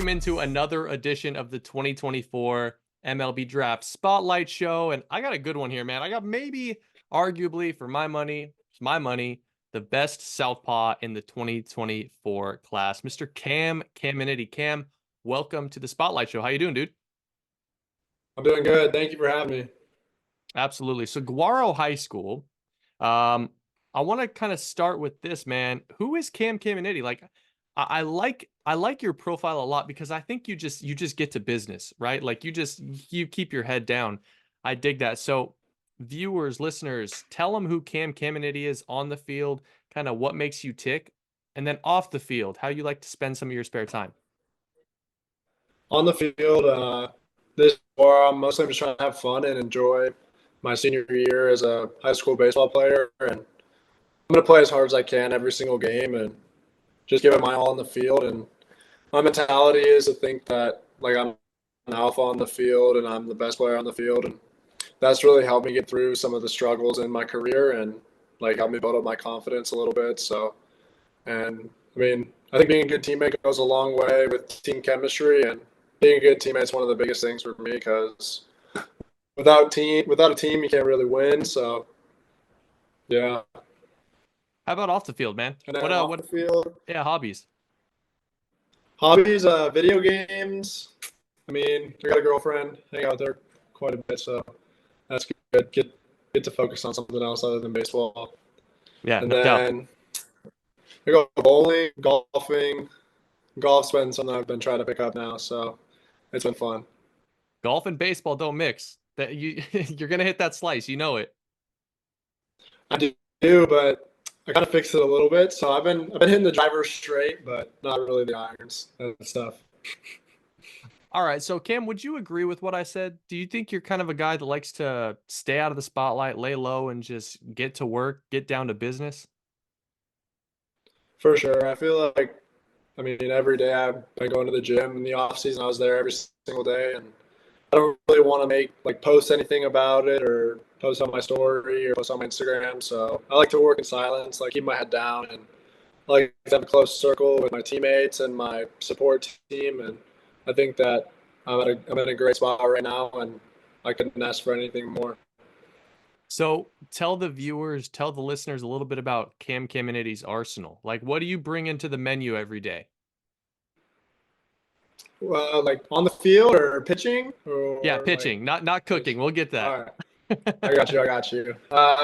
welcome into another edition of the 2024 MLB Draft Spotlight Show. And I got a good one here, man. I got maybe, arguably, for my money, the best southpaw in the 2024 class, Mr. Caminiti. Cam, welcome to the Spotlight Show. How you doing, dude? I'm doing good. Thank you for having me. Absolutely. So Guaro High School. Um, I want to kind of start with this, man. Who is Cam Caminiti? Like, I like your profile a lot because I think you just get to business, right? Like you keep your head down. I dig that. So viewers, listeners, tell them who Cam Caminiti is on the field, kind of what makes you tick, and then off the field, how you like to spend some of your spare time. On the field, this war, I'm mostly just trying to have fun and enjoy my senior year as a high school baseball player. And I'm going to play as hard as I can every single game and just give it my all on the field. And my mentality is to think that like I'm an alpha on the field and I'm the best player on the field. And that's really helped me get through some of the struggles in my career and like helped me build up my confidence a little bit. So, and I mean, I think being a good teammate goes a long way with team chemistry, and being a good teammate is one of the biggest things for me because without a team, you can't really win. So, yeah. How about off the field, man? And What then off the field, yeah, hobbies? hobbies, video games. I mean, I got a girlfriend, hang out with her quite a bit, so that's good. Get to focus on something else other than baseball. Yeah, And no doubt. then I go bowling, golfing. Golf's been something I've been trying to pick up now, so it's been fun. Golf and baseball don't mix. That you you're gonna hit that slice, you know it. I do, but I kind of fixed it a little bit. So I've been hitting the driver straight, but not really the irons and stuff. All right, so Cam, would you agree with what I said? Do you think you're kind of a guy that likes to stay out of the spotlight, lay low, and just get to work, get down to business? For sure. I feel like I mean every day I've been going to the gym in the off season. I was there every single day, and I don't really want to make like post anything about it or post on my story or post on my Instagram. So I like to work in silence, like keep my head down, and I like to have a close circle with my teammates and my support team. And I think that I'm in a great spot right now, and I couldn't ask for anything more. So tell the viewers, tell the listeners a little bit about Cam Caminiti's arsenal. Like, what do you bring into the menu every day? Like on the field or pitching Yeah, or like pitching, not cooking. We'll get all that. right. I got you. I got you.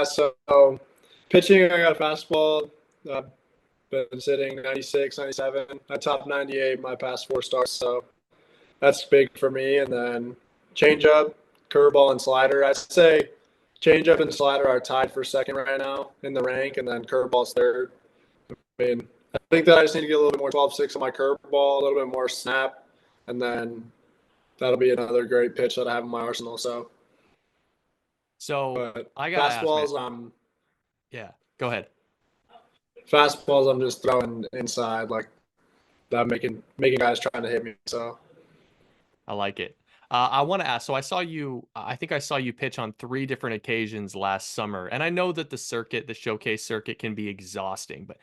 So pitching, I got a fastball. I've been sitting 96, 97. I top 98 my past four starts. So that's big for me. And then changeup, curveball, and slider. I'd say changeup and slider are tied for second right now in the rank, and then curveball's third. I mean, I think that I just need to get a little bit more 12-6 on my curveball, a little bit more snap, and then that'll be another great pitch that I have in my arsenal. So, So but I gotta ask, man. fastballs, Yeah, go ahead. I'm just throwing inside like that, making guys trying to hit me. So I like it. I want to ask. So I saw you. I think I saw you pitch on three different occasions last summer, and I know that the circuit, the showcase circuit, can be exhausting. But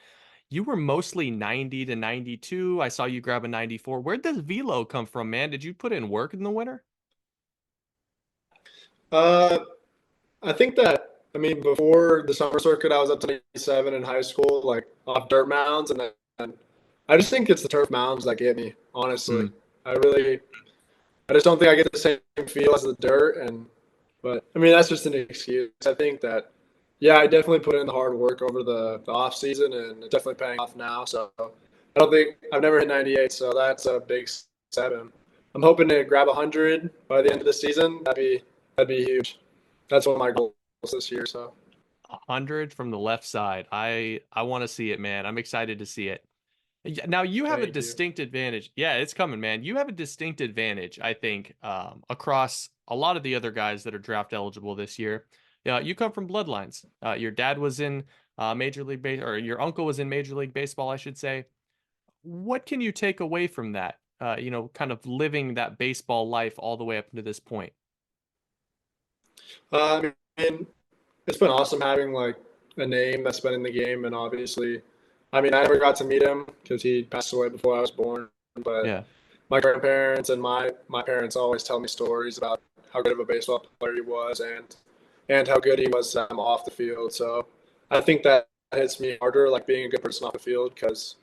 you were mostly 90 to 92. I saw you grab a 94. Where'd this velo come from, man? Did you put in work in the winter? uh, I think that I mean before the summer circuit, I was up to 97 in high school, like off dirt mounds, and then I just think it's the turf mounds that get me. Hmm. Honestly, I just don't think I get the same feel as the dirt, and but I mean that's just an excuse. I think that yeah, I definitely put in the hard work over the off season, and it's definitely paying off now. So I don't think I've never hit 98, so that's a big step. And I'm hoping to grab 100 by the end of the season. That'd be huge. That's one of my goals this year. So 100 from the left side. I want to see it, man. I'm excited to see it. Now you have a thank you. distinct advantage. Yeah, it's coming, man. You have a distinct advantage, I think, across a lot of the other guys that are draft eligible this year. Yeah, you come from bloodlines. Your dad was in Major League Base, or your uncle was in Major League Baseball, I should say. What can you take away from that? Kind of living that baseball life all the way up to this point. I mean, it's been awesome having like a name that's been in the game, and obviously, I mean, I never got to meet him because he passed away before I was born. But Yeah. my grandparents and my parents always tell me stories about how good of a baseball player he was and how good he was off the field. So I think that hits me harder, like being a good person off the field, because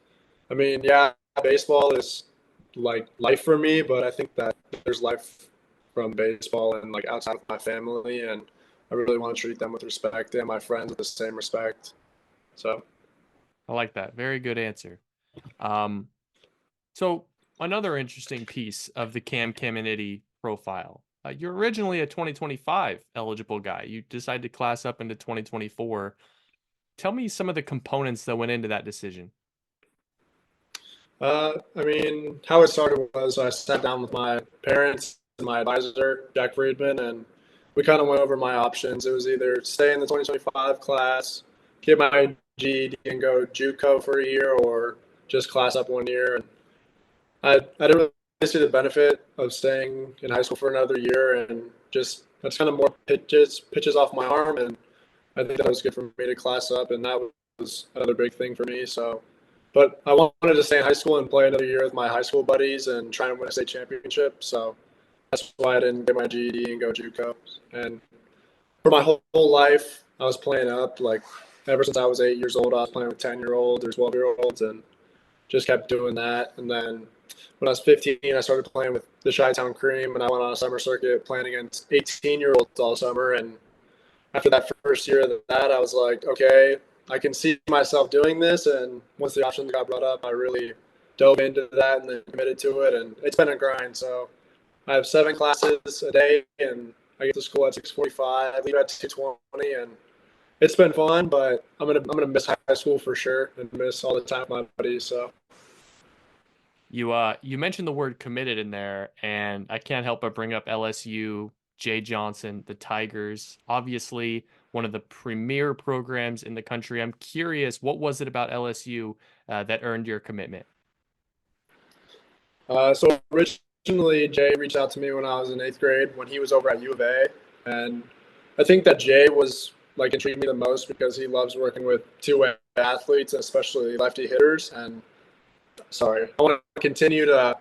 I mean, yeah, baseball is like life for me, but I think that there's life from baseball and like outside of my family, and I really want to treat them with respect and my friends with the same respect. So, I like that. Very good answer. Um, so another interesting piece of the Caminiti profile. You're originally a 2025 eligible guy. You decided to class up into 2024. Tell me some of the components that went into that decision. I mean, how it started was I sat down with my parents and my advisor, Jack Friedman, and we kind of went over my options. It was either stay in the 2025 class, get my GED, and go JUCO for a year, or just class up 1 year. And I didn't really see the benefit of staying in high school for another year, and just that's kind of more pitches off my arm, and I think that was good for me to class up, and that was another big thing for me. So, but I wanted to stay in high school and play another year with my high school buddies and try and win a state championship. So that's why I didn't get my GED and go JUCO. And for my whole life, I was playing up like ever since I was 8 years old. I was playing with 10-year-olds or 12-year-olds, and just kept doing that. And then when I was 15, I started playing with the Chi-Town Cream, and I went on a summer circuit playing against 18-year-olds all summer. And after that first year of that, I was like, okay, I can see myself doing this. And once the options got brought up, I really dove into that and then committed to it. And it's been a grind. So I have 7 classes a day, and I get to school at 6:45. I leave at 2:20, and it's been fun. But I'm gonna miss high school for sure and miss all the time with my buddies. So You mentioned the word committed in there, and I can't help but bring up LSU, Jay Johnson, the Tigers. Obviously, one of the premier programs in the country. I'm curious, what was it about LSU that earned your commitment? So originally, Jay reached out to me when I was in 8th grade when he was over at U of A, and I think that Jay was like intrigued me the most because he loves working with two-way athletes, especially lefty hitters. And sorry, I want to continue to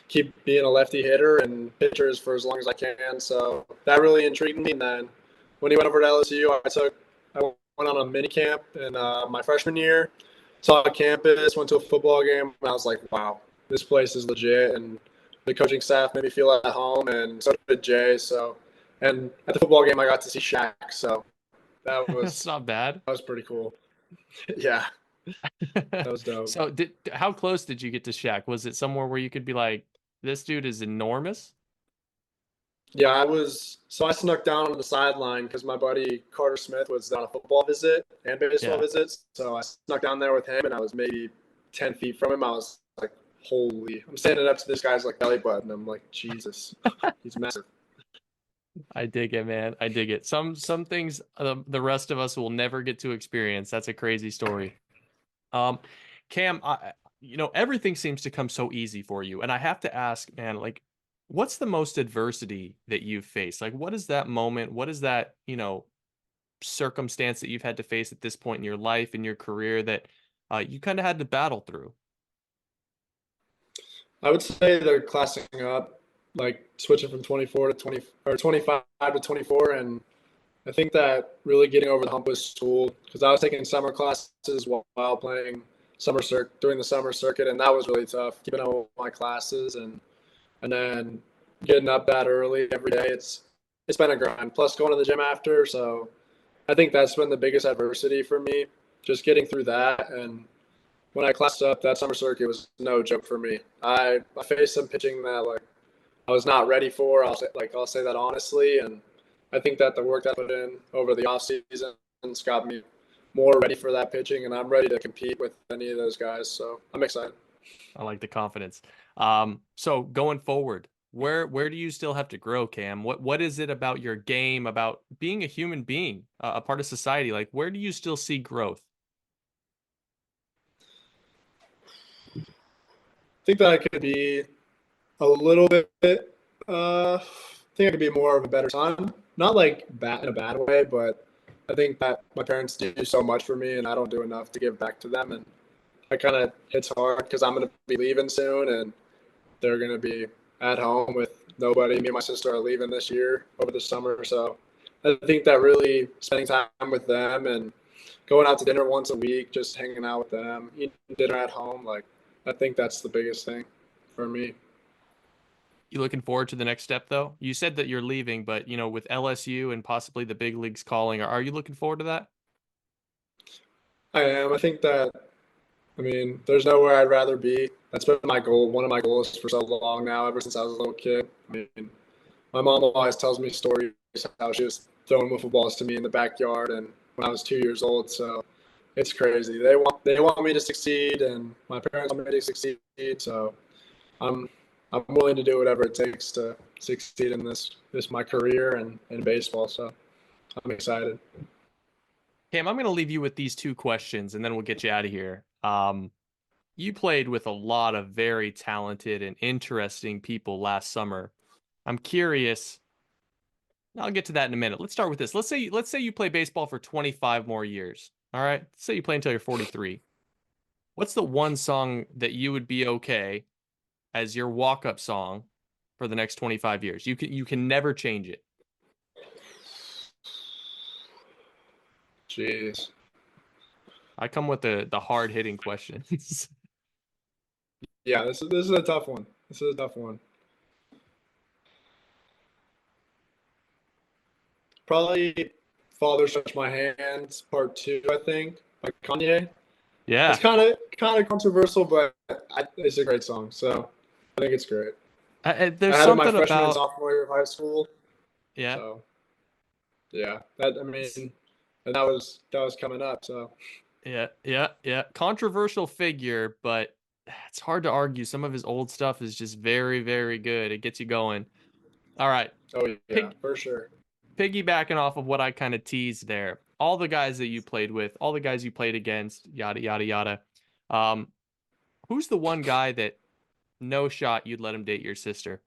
keep being a lefty hitter and pitchers for as long as I can. So that really intrigued me. And then when he went over to LSU, I went on a mini camp in my freshman year, saw a campus, went to a football game, and I was like, wow, this place is legit. And the coaching staff made me feel at home, and so did Jay. So, and at the football game, I got to see Shaq. So that That's was not bad. that was pretty cool. Yeah, that was dope. So, how close did you get to Shaq? Was it somewhere where you could be like, this dude is enormous? Yeah, I was. So I snuck down on the sideline because my buddy Carter Smith was on a football visit and baseball Yeah. visits. So I snuck down there with him, and I was maybe 10 feet from him. I was like, "Holy!" I'm standing up to this guy's like belly button. I'm like, "Jesus, he's massive." I dig it, man. I dig it. Some things the rest of us will never get to experience. That's a crazy story. Um, Cam, everything seems to come so easy for you, and I have to ask, man, like, what's the most adversity that you've faced? Like, what is that moment? What is that, circumstance that you've had to face at this point in your life, in your career that you kind of had to battle through? I would say they're classing up, like switching from 24 to 20 or 25 to 24, and I think that really getting over the hump was cool because I was taking summer classes while playing doing the summer circuit, and that was really tough. Keeping up with my classes and then getting up that early every day. It's been a grind. Plus going to the gym after, so I think that's been the biggest adversity for me. Just getting through that, and when I classed up, that summer circuit was no joke for me. I faced some pitching that like I was not ready for. I'll say that honestly, and I think that the work that I put in over the off season has got me more ready for that pitching, and I'm ready to compete with any of those guys. So I'm excited. I like the confidence. So going forward, where do you still have to grow, Cam? What is it about your game, about being a human being, a part of society? Like, where do you still see growth? I think that I could be a little bit. I think I could be more of a better son. Not like bad in a bad way, but I think that my parents do so much for me, and I don't do enough to give back to them. And I kind of hits hard because I'm going to be leaving soon, and they're going to be at home with nobody. Me and my sister are leaving this year over the summer, so I think that really spending time with them and going out to dinner once a week, just hanging out with them, eating dinner at home, like I think that's the biggest thing for me. You looking forward to the next step though? You said that you're leaving, but with LSU and possibly the big leagues calling, are you looking forward to that? I am. I think that I mean, there's nowhere I'd rather be. That's been my goal, one of my goals for so long now, ever since I was a little kid. I mean, my mom always tells me stories how she was throwing wiffle balls to me in the backyard, and when I was 2 years old. So it's crazy. They want me to succeed, and my parents want me to succeed. So I'm I'm willing to do whatever it takes to succeed in this my career and in baseball. So I'm excited. Cam, I'm going to leave you with these two questions and then we'll get you out of here. You played with a lot of very talented and interesting people last summer. I'm curious. I'll get to that in a minute. Let's start with this. Let's say you play baseball for 25 more years. All right? Let's say you play until you're 43. What's the one song that you would be okay as your walk-up song for the next 25 years? You can never change it. Jeez. I come with the hard-hitting questions. Yeah, this is a tough one. This is a tough one. Probably Father Stretch My Hands Part Two, I think, by Kanye. It's Yeah. kind of controversial, but it's a great song. So I think it's great. There's I had it my something freshman and about sophomore year of high school. yeah. So yeah, that I mean, and that was coming up. So Yeah, yeah, yeah. Controversial figure, but it's hard to argue. Some of his old stuff is just very, very good. It gets you going. All right. oh yeah, Pig for sure. Piggybacking off of what I kind of teased there. All the guys that you played with, all the guys you played against, yada yada yada. Um, who's the one guy that no shot you'd let him date your sister?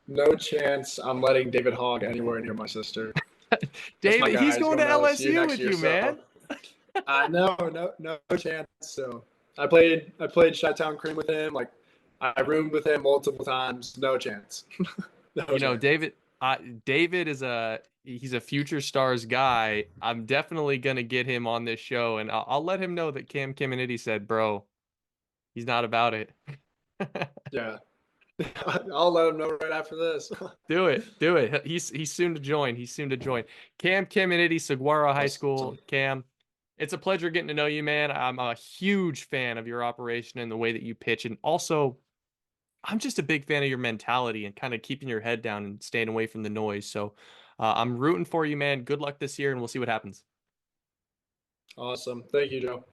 No chance I'm letting David Hogg anywhere near my sister. That's my David, he's guy. He's going going to to LSU LSU next with year. you, So man. no chance. So I played Chi-Town Cream with him. Like I roomed with him multiple times. No chance. No chance. David, David is he's a future stars guy. I'm definitely gonna get him on this show, and I'll let him know that Cam Caminiti said, "Bro, he's not about it." Yeah. I'll let him know right after this. Do it, do it. He's soon to join. He's soon to join. Cam Caminiti, Saguaro High School. Awesome. Cam, it's a pleasure getting to know you, man. I'm a huge fan of your operation and the way that you pitch, and also I'm just a big fan of your mentality and kind of keeping your head down and staying away from the noise. So I'm rooting for you, man. Good luck this year, and we'll see what happens. Awesome. Thank you, Joe.